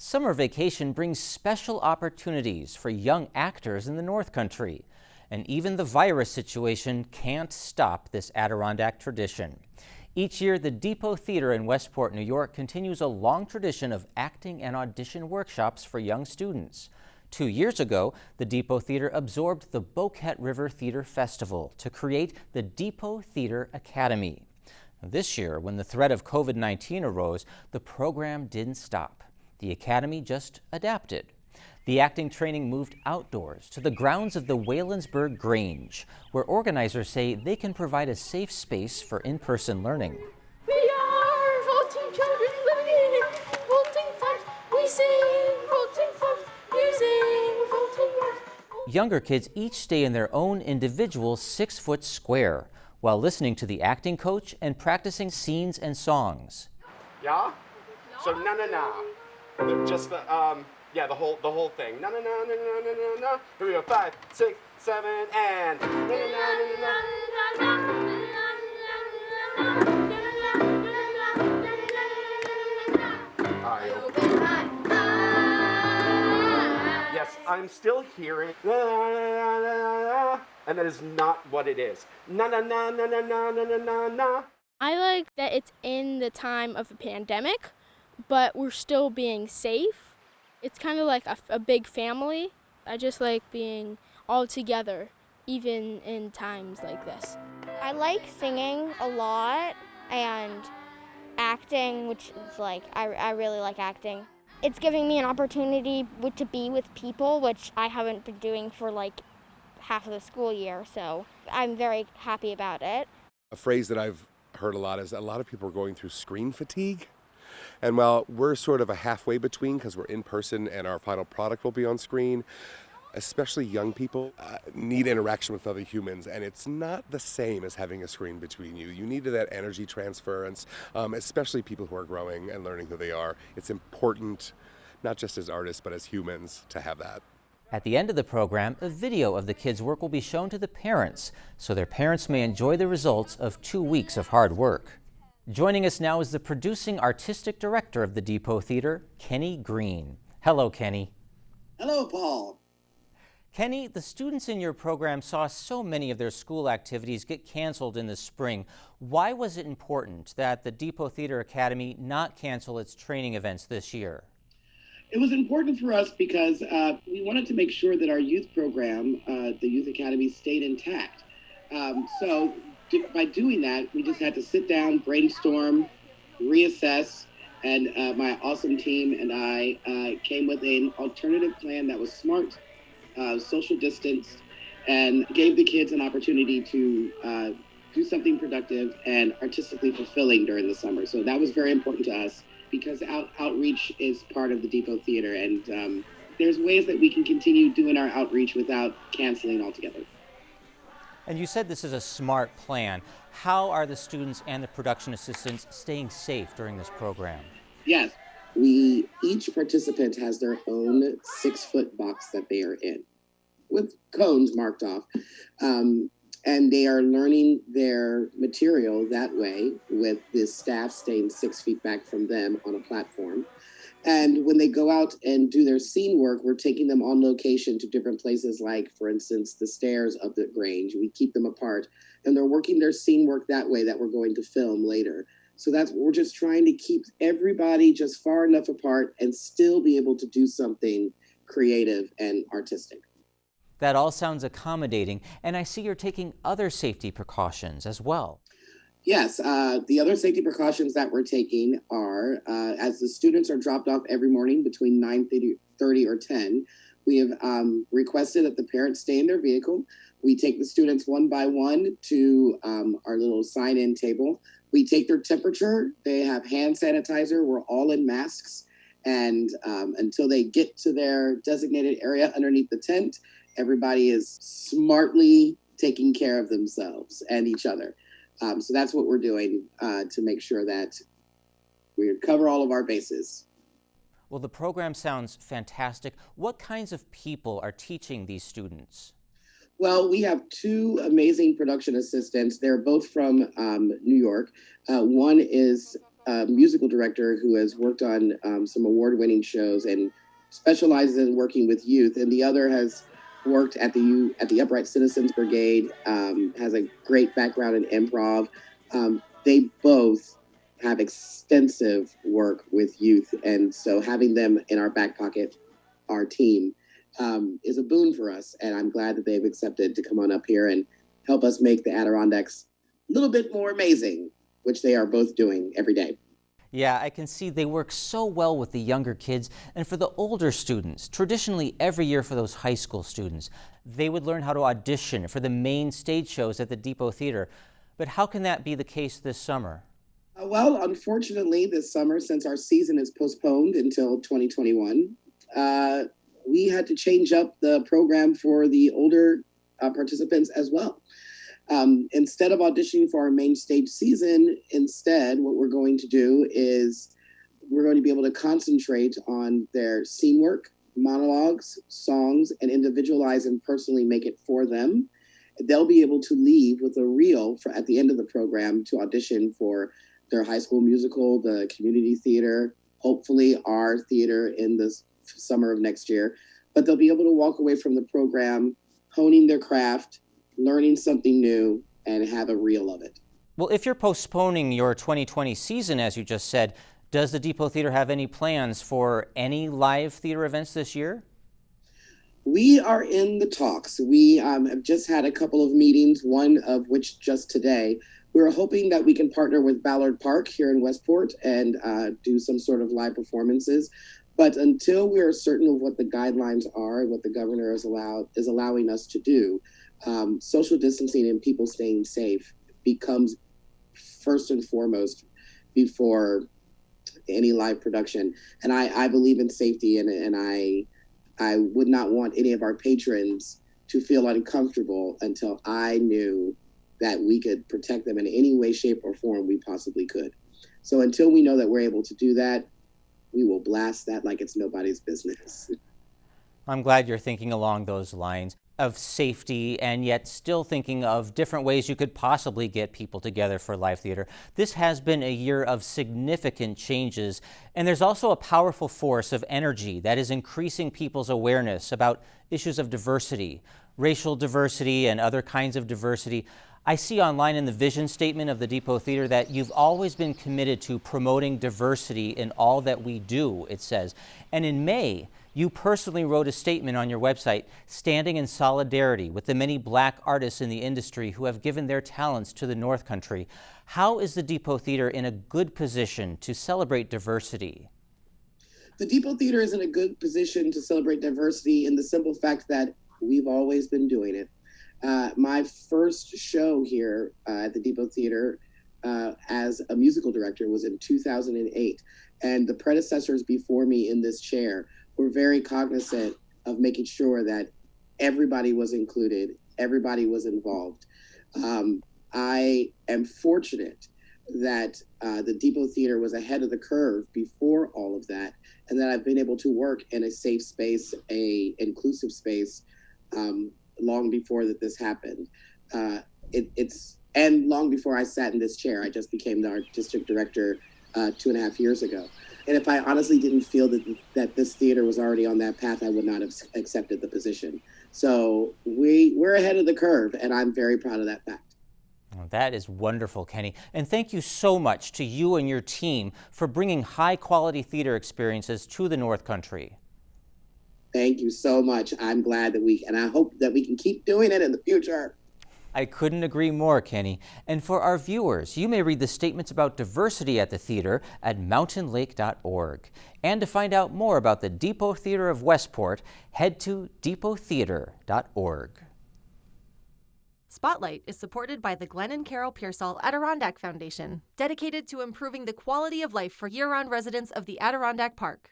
Summer vacation brings special opportunities for young actors in the North Country. And even the virus situation can't stop this Adirondack tradition. Each year, the Depot Theater in Westport, New York continues a long tradition of acting and audition workshops for young students. 2 years ago, the Depot Theater absorbed the Boquet River Theater Festival to create the Depot Theater Academy. This year, when the threat of COVID-19 arose, the program didn't stop. The Academy just adapted. The acting training moved outdoors to the grounds of the Whallonsburg Grange, where organizers say they can provide a safe space for in-person learning. We are vaulting children living in vaulting times. We sing vaulting songs, using vaulting words. Younger kids each stay in their own individual 6-foot square while listening to the acting coach and practicing scenes and songs. Yeah? So na. Just the yeah, the whole thing. Na. Here we go. 5, 6, 7, and yes, I'm still hearing and that is not what it is. Na. I like that it's in the time of a pandemic, but we're still being safe. It's kind of like a big family. I just like being all together, even in times like this. I like singing a lot and acting, which is like, I really like acting. It's giving me an opportunity to be with people, which I haven't been doing for like half of the school year, so I'm very happy about it. A phrase that I've heard a lot is that a lot of people are going through screen fatigue. And while we're sort of a halfway between because we're in person and our final product will be on screen, especially young people need interaction with other humans, and it's not the same as having a screen between you. You need that energy transference, especially people who are growing and learning who they are. It's important, not just as artists, but as humans, to have that. At the end of the program, a video of the kids' work will be shown to the parents, so their parents may enjoy the results of 2 weeks of hard work. Joining us now is the producing artistic director of the Depot Theater, Kenney Green. Hello, Kenney. Hello, Paul. Kenney, the students in your program saw so many of their school activities get canceled in the spring. Why was it important that the Depot Theater Academy not cancel its training events this year? It was important for us because we wanted to make sure that our youth program, the Youth Academy, stayed intact. So by doing that, we just had to sit down, brainstorm, reassess, and my awesome team and I came with an alternative plan that was smart, social distanced, and gave the kids an opportunity to do something productive and artistically fulfilling during the summer. So that was very important to us because outreach is part of the Depot Theater, and there's ways that we can continue doing our outreach without canceling altogether. And you said this is a smart plan. How are the students and the production assistants staying safe during this program? Yes, each participant has their own 6-foot box that they are in with cones marked off. And they are learning their material that way with the staff staying 6 feet back from them on a platform. And when they go out and do their scene work, we're taking them on location to different places, like, for instance, the stairs of the Grange. We keep them apart, and they're working their scene work that way that we're going to film later. So we're just trying to keep everybody just far enough apart and still be able to do something creative and artistic. That all sounds accommodating, and I see you're taking other safety precautions as well. Yes, the other safety precautions that we're taking are, as the students are dropped off every morning between 9:30 or 10, we have requested that the parents stay in their vehicle. We take the students one by one to our little sign-in table. We take their temperature. They have hand sanitizer. We're all in masks. And until they get to their designated area underneath the tent, everybody is smartly taking care of themselves and each other. So that's what we're doing to make sure that we cover all of our bases. Well, the program sounds fantastic. What kinds of people are teaching these students? Well, we have 2 amazing production assistants. They're both from New York. One is a musical director who has worked on some award-winning shows and specializes in working with youth, and the other has worked at the Upright Citizens Brigade, has a great background in improv. They both have extensive work with youth, and so having them in our back pocket, our team, is a boon for us, and I'm glad that they've accepted to come on up here and help us make the Adirondacks a little bit more amazing, which they are both doing every day. Yeah, I can see they work so well with the younger kids and for the older students. Traditionally, every year for those high school students, they would learn how to audition for the main stage shows at the Depot Theater. But how can that be the case this summer? Well, unfortunately, this summer, since our season is postponed until 2021, we had to change up the program for the older participants as well. Instead of auditioning for our main stage season, instead, what we're going to do is we're going to be able to concentrate on their scene work, monologues, songs, and individualize and personally make it for them. They'll be able to leave with a reel at the end of the program to audition for their high school musical, the community theater, hopefully our theater in the summer of next year. But they'll be able to walk away from the program honing their craft, learning something new, and have a reel of it. Well, if you're postponing your 2020 season, as you just said, does the Depot Theater have any plans for any live theater events this year? We are in the talks. We have just had a couple of meetings, one of which just today. We're hoping that we can partner with Ballard Park here in Westport and do some sort of live performances. But until we are certain of what the guidelines are, what the governor is allowing us to do, social distancing and people staying safe becomes first and foremost before any live production. And I believe in safety, and I would not want any of our patrons to feel uncomfortable until I knew that we could protect them in any way, shape, or form we possibly could. So until we know that we're able to do that, we will blast that like it's nobody's business. I'm glad you're thinking along those lines of safety and yet still thinking of different ways you could possibly get people together for live theater. This has been a year of significant changes, and there's also a powerful force of energy that is increasing people's awareness about issues of diversity, racial diversity and other kinds of diversity. I see online in the vision statement of the Depot Theater that you've always been committed to promoting diversity in all that we do, it says. And in May, you personally wrote a statement on your website standing in solidarity with the many black artists in the industry who have given their talents to the North Country. How is the Depot Theater in a good position to celebrate diversity? The Depot Theater is in a good position to celebrate diversity in the simple fact that we've always been doing it. My first show here at the Depot Theater as a musical director was in 2008, and the predecessors before me in this chair were very cognizant of making sure that everybody was included, everybody was involved. I am fortunate that the Depot Theater was ahead of the curve before all of that, and that I've been able to work in a safe space, a inclusive space, long before that this happened. And long before I sat in this chair. I just became the art district director 2.5 years ago. And if I honestly didn't feel that this theater was already on that path, I would not have accepted the position. So we're ahead of the curve, and I'm very proud of that fact. Oh, that is wonderful, Kenney. And thank you so much to you and your team for bringing high-quality theater experiences to the North Country. Thank you so much. I'm glad and I hope that we can keep doing it in the future. I couldn't agree more, Kenney. And for our viewers, you may read the statements about diversity at the theater at mountainlake.org. And to find out more about the Depot Theater of Westport, head to depottheater.org. Spotlight is supported by the Glenn and Carol Pearsall Adirondack Foundation, dedicated to improving the quality of life for year-round residents of the Adirondack Park.